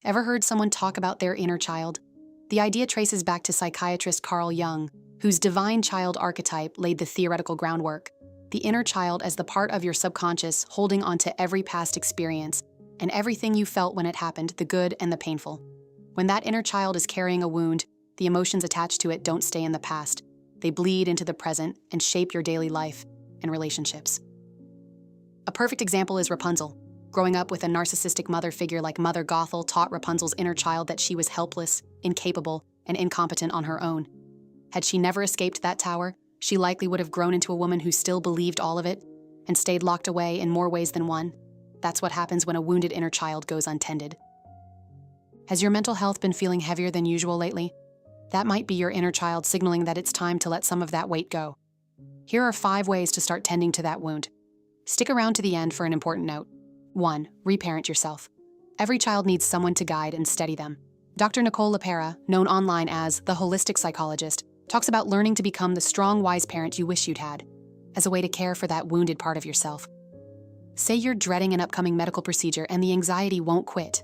Ever heard someone talk about their inner child? The idea traces back to psychiatrist Carl Jung, whose divine child archetype laid the theoretical groundwork. The inner child as the part of your subconscious holding onto every past experience and everything you felt when it happened, the good and the painful. When that inner child is carrying a wound, the emotions attached to it don't stay in the past. They bleed into the present and shape your daily life and relationships. A perfect example is Rapunzel. Growing up with a narcissistic mother figure like Mother Gothel taught Rapunzel's inner child that she was helpless, incapable, and incompetent on her own. Had she never escaped that tower, she likely would have grown into a woman who still believed all of it and stayed locked away in more ways than one. That's what happens when a wounded inner child goes untended. Has your mental health been feeling heavier than usual lately? That might be your inner child signaling that it's time to let some of that weight go. Here are 5 ways to start tending to that wound. Stick around to the end for an important note. 1. Reparent yourself. Every child needs someone to guide and steady them. Dr. Nicole LePera, known online as the Holistic Psychologist, talks about learning to become the strong, wise parent you wish you'd had, as a way to care for that wounded part of yourself. Say you're dreading an upcoming medical procedure and the anxiety won't quit.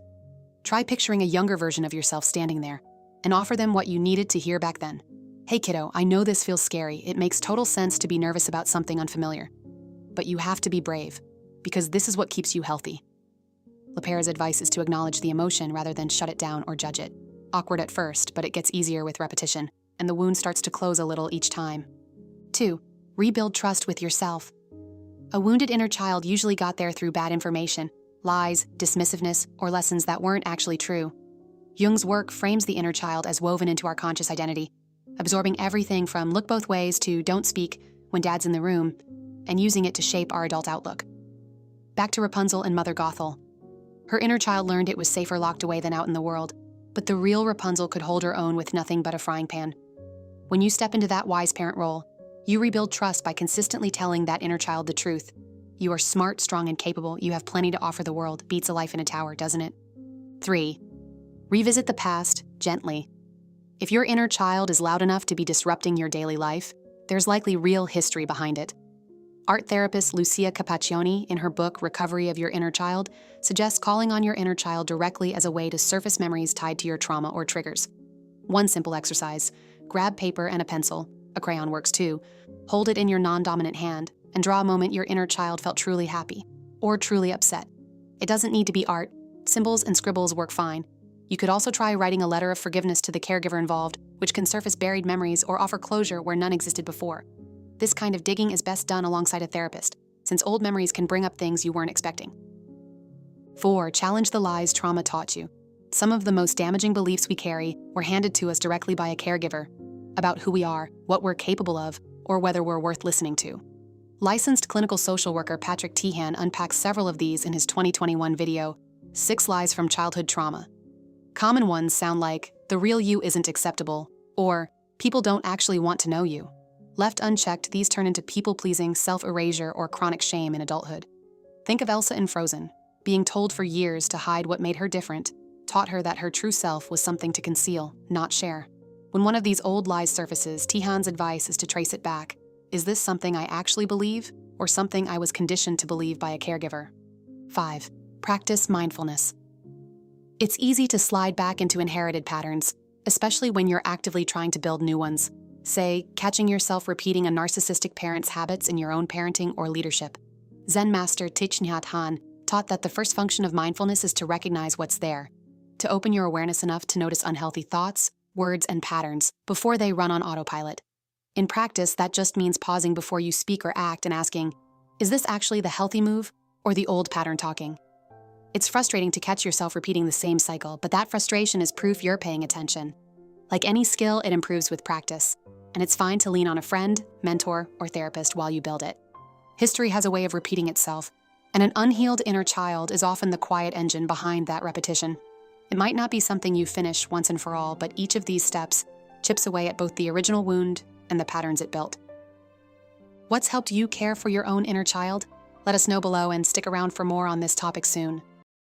Try picturing a younger version of yourself standing there and offer them what you needed to hear back then. Hey kiddo, I know this feels scary. It makes total sense to be nervous about something unfamiliar. But you have to be brave, because this is what keeps you healthy. LePera's advice is to acknowledge the emotion rather than shut it down or judge it. Awkward at first, but it gets easier with repetition, and the wound starts to close a little each time. 2. Rebuild trust with yourself. A wounded inner child usually got there through bad information, lies, dismissiveness, or lessons that weren't actually true. Jung's work frames the inner child as woven into our conscious identity, absorbing everything from look both ways to don't speak when dad's in the room, and using it to shape our adult outlook. Back to Rapunzel and Mother Gothel. Her inner child learned it was safer locked away than out in the world, but the real Rapunzel could hold her own with nothing but a frying pan. When you step into that wise parent role, you rebuild trust by consistently telling that inner child the truth. You are smart, strong, and capable. You have plenty to offer the world. Beats a life in a tower, doesn't it? 3. Revisit the past gently. If your inner child is loud enough to be disrupting your daily life, there's likely real history behind it. Art therapist Lucia Capaccioni, in her book Recovery of Your Inner Child, suggests calling on your inner child directly as a way to surface memories tied to your trauma or triggers. One simple exercise: grab paper and a pencil, a crayon works too, hold it in your non-dominant hand, and draw a moment your inner child felt truly happy or truly upset. It doesn't need to be art. Symbols and scribbles work fine. You could also try writing a letter of forgiveness to the caregiver involved, which can surface buried memories or offer closure where none existed before. This kind of digging is best done alongside a therapist, since old memories can bring up things you weren't expecting. 4. Challenge the lies trauma taught you. Some of the most damaging beliefs we carry were handed to us directly by a caregiver about who we are, what we're capable of, or whether we're worth listening to. Licensed clinical social worker Patrick Teehan unpacks several of these in his 2021 video, 6 Lies from Childhood Trauma. Common ones sound like, the real you isn't acceptable, or people don't actually want to know you. Left unchecked, these turn into people-pleasing, self-erasure, or chronic shame in adulthood. Think of Elsa in Frozen. Being told for years to hide what made her different taught her that her true self was something to conceal, not share. When one of these old lies surfaces, Teehan's advice is to trace it back. Is this something I actually believe, or something I was conditioned to believe by a caregiver? 5. Practice mindfulness. It's easy to slide back into inherited patterns, especially when you're actively trying to build new ones. Say, catching yourself repeating a narcissistic parent's habits in your own parenting or leadership. Zen master Thich Nhat Hanh taught that the first function of mindfulness is to recognize what's there, to open your awareness enough to notice unhealthy thoughts, words, and patterns before they run on autopilot. In practice, that just means pausing before you speak or act and asking, is this actually the healthy move or the old pattern talking? It's frustrating to catch yourself repeating the same cycle, but that frustration is proof you're paying attention. Like any skill, it improves with practice, and it's fine to lean on a friend, mentor, or therapist while you build it. History has a way of repeating itself, and an unhealed inner child is often the quiet engine behind that repetition. It might not be something you finish once and for all, but each of these steps chips away at both the original wound and the patterns it built. What's helped you care for your own inner child? Let us know below and stick around for more on this topic soon.